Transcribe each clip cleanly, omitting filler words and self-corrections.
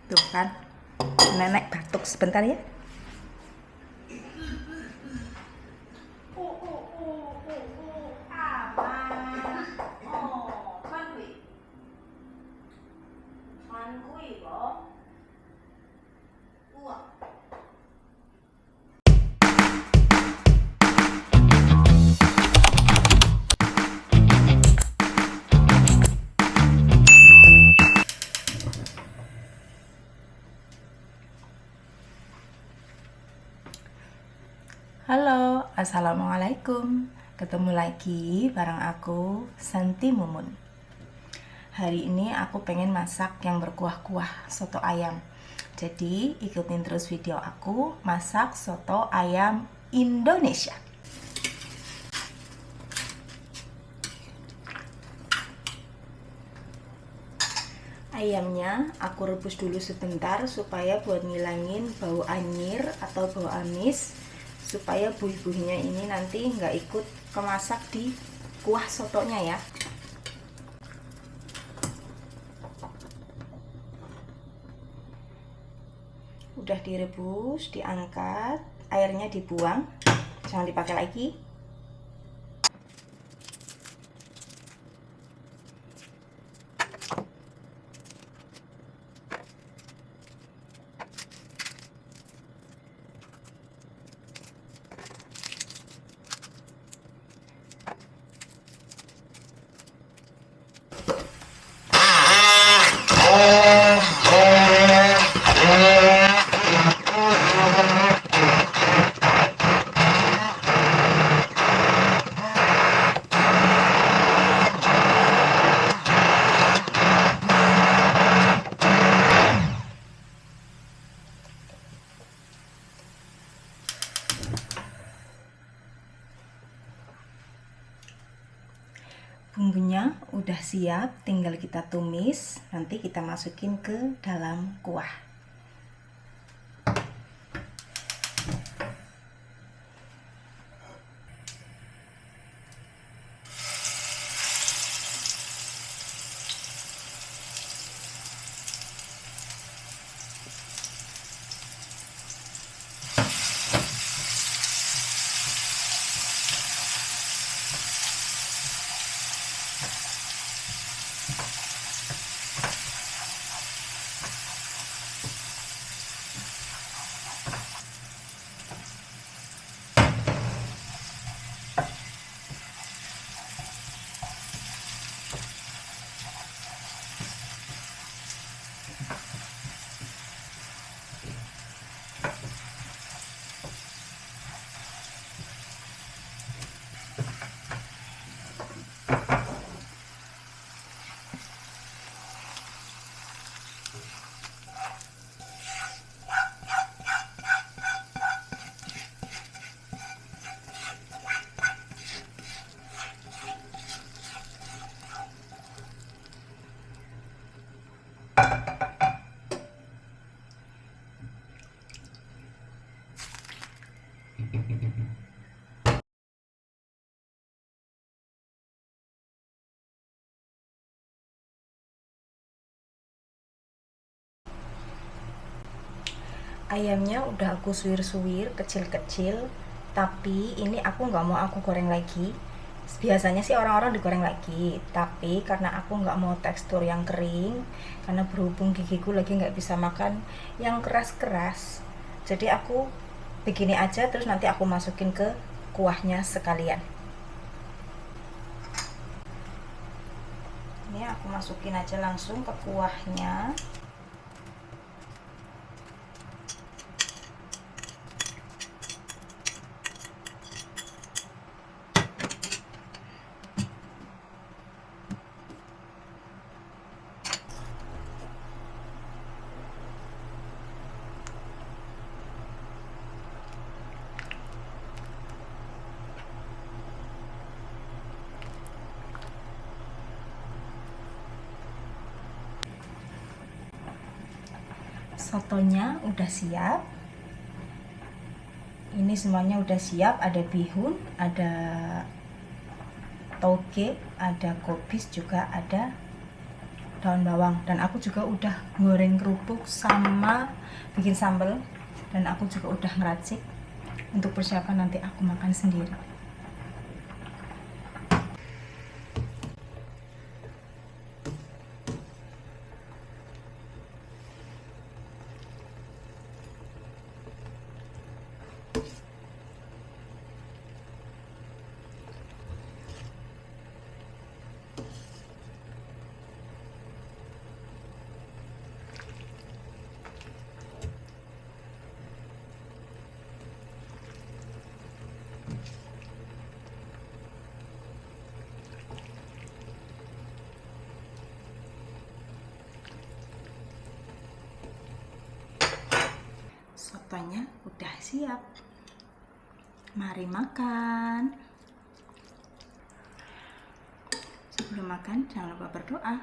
Tuh kan, nenek batuk sebentar ya. Halo, assalamualaikum. Ketemu lagi bareng aku, Santi Mumun. Hari ini aku pengen masak yang berkuah-kuah soto ayam. Jadi ikutin terus video aku masak soto ayam Indonesia. Ayamnya aku rebus dulu sebentar supaya buat ngilangin bau anyir atau bau amis, supaya buih-buihnya ini nanti nggak ikut kemasak di kuah sotonya ya. Udah direbus, diangkat, airnya dibuang, jangan dipakai lagi. Bumbunya udah siap, tinggal kita tumis, nanti kita masukin ke dalam kuah. Ayamnya udah aku suwir-suwir kecil-kecil, tapi ini aku nggak mau aku goreng lagi. Biasanya sih orang-orang digoreng lagi, tapi karena aku nggak mau tekstur yang kering, karena berhubung gigiku lagi nggak bisa makan yang keras-keras, jadi aku begini aja, terus nanti aku masukin ke kuahnya sekalian. Ini aku masukin aja langsung ke kuahnya. Sotonya udah siap. Ini semuanya udah siap, ada bihun, ada toge, ada kobis, juga ada daun bawang. Dan aku juga udah goreng kerupuk sama bikin sambal, dan aku juga udah ngeracik untuk persiapan nanti aku makan sendiri. Sotonya udah siap. Mari makan. Sebelum makan jangan lupa berdoa.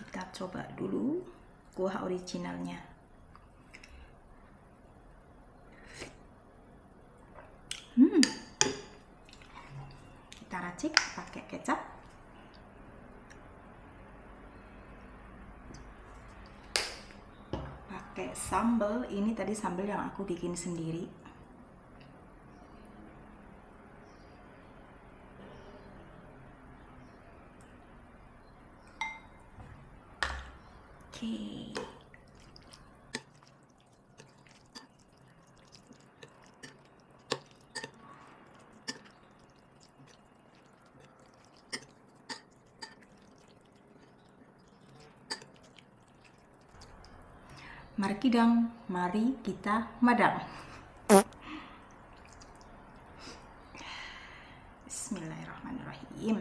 Kita coba dulu kuah originalnya. Kita racik pakai kecap. Pakai sambal, ini tadi sambal yang aku bikin sendiri. Oke. Mari kidang, mari kita madang. Bismillahirrahmanirrahim.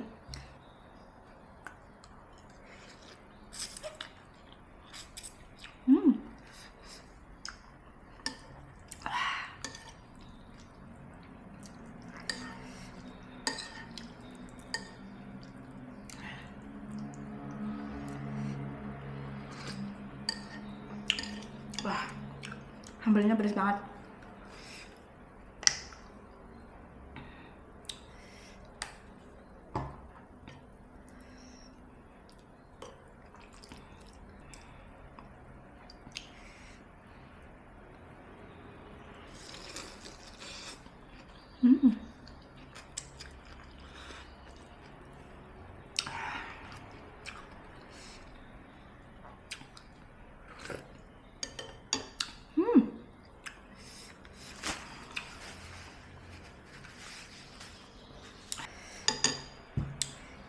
Wah, sambalnya pedas banget.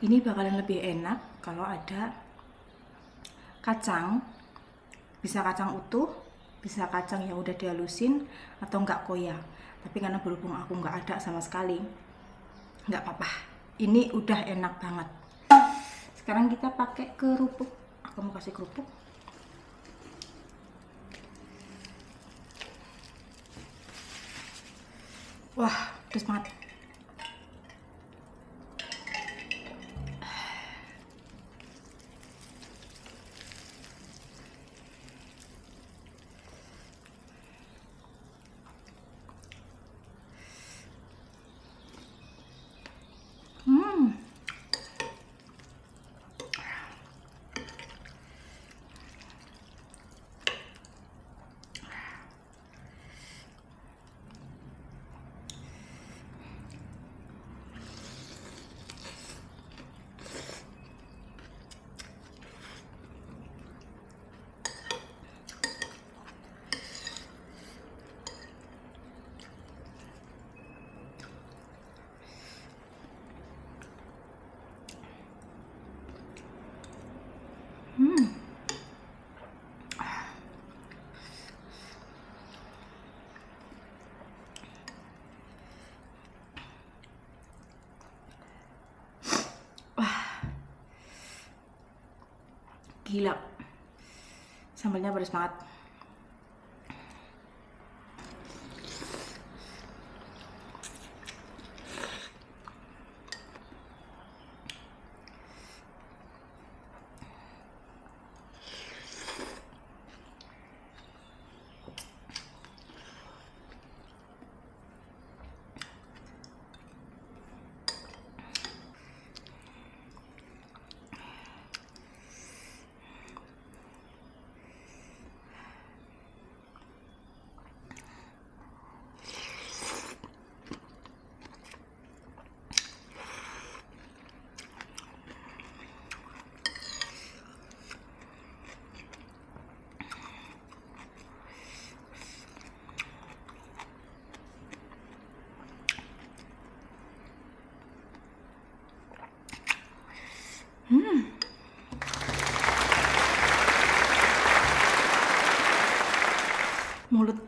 Ini bakalan lebih enak kalau ada kacang, bisa kacang utuh, bisa kacang yang udah dihalusin, atau enggak koya. Tapi karena berhubung aku nggak ada sama sekali, nggak apa-apa. Ini udah enak banget. Sekarang kita pakai kerupuk. Aku mau kasih kerupuk. Wah, pedas banget. Gila, sambalnya pedas banget.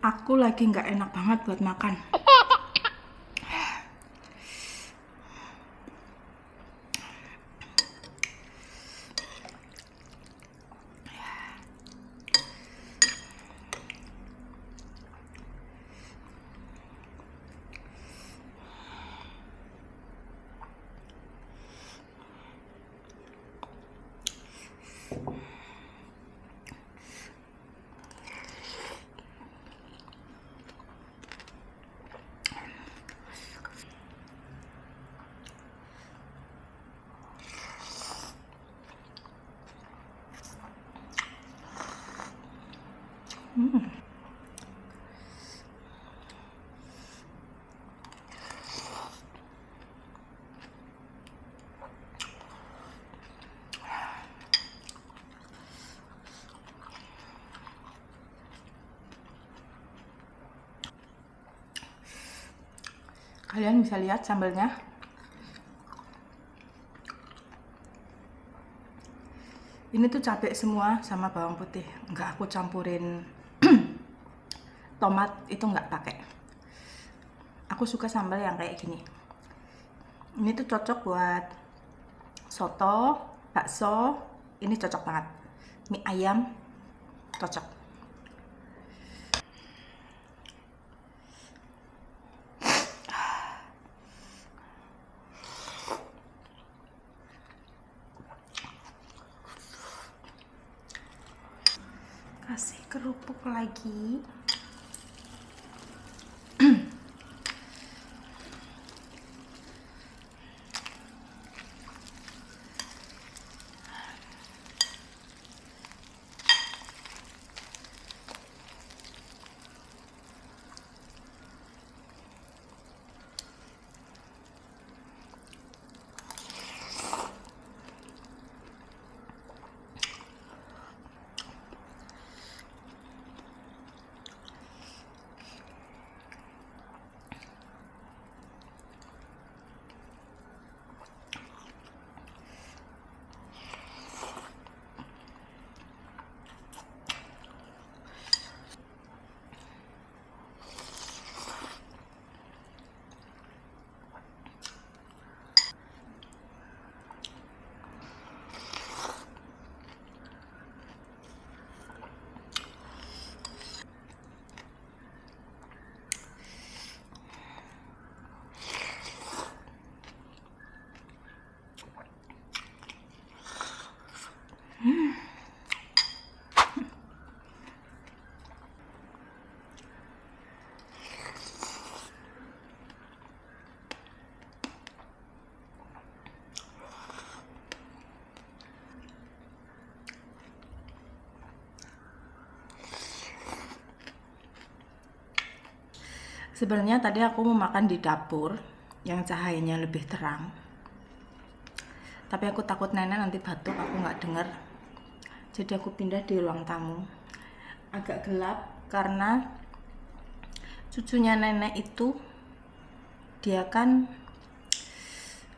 aku lagi nggak enak banget buat makan. Kalian bisa lihat sambalnya. Ini tuh cabai semua sama bawang putih. Nggak aku campurin tomat, itu nggak pakai. Aku suka sambal yang kayak gini. Ini tuh cocok buat soto, bakso. Ini cocok banget. Mie ayam cocok. Kasih kerupuk lagi. Sebenarnya tadi aku mau makan di dapur yang cahayanya lebih terang, tapi aku takut nenek nanti batuk, aku nggak dengar. Jadi aku pindah di ruang tamu. Agak gelap karena cucunya nenek itu dia kan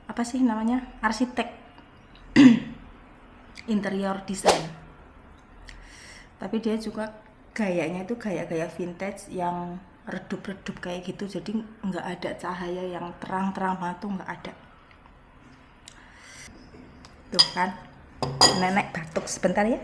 apa sih namanya, arsitek interior design, tapi dia juga gayanya itu gaya-gaya vintage yang redup-redup kayak gitu, jadi nggak ada cahaya yang terang-terang banget tuh, nggak ada. Tuh kan, nenek batuk sebentar ya.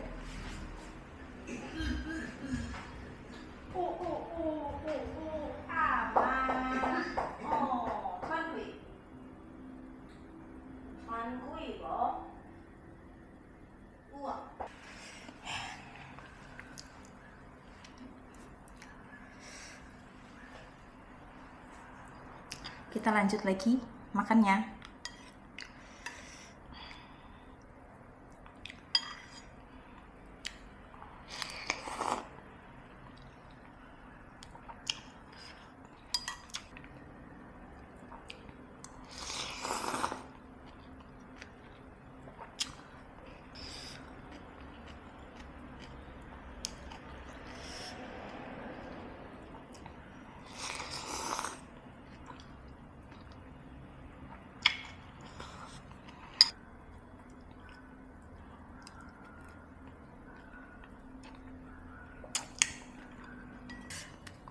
Kita lanjut lagi makannya.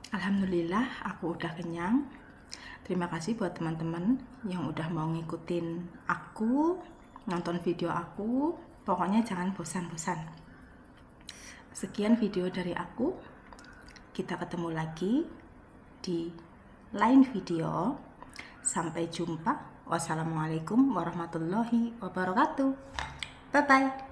Alhamdulillah aku udah kenyang. Terima kasih buat teman-teman yang udah mau ngikutin aku, nonton video aku. Pokoknya jangan bosan-bosan. Sekian video dari aku. Kita ketemu lagi di lain video. Sampai jumpa. Wassalamualaikum warahmatullahi wabarakatuh. Bye-bye.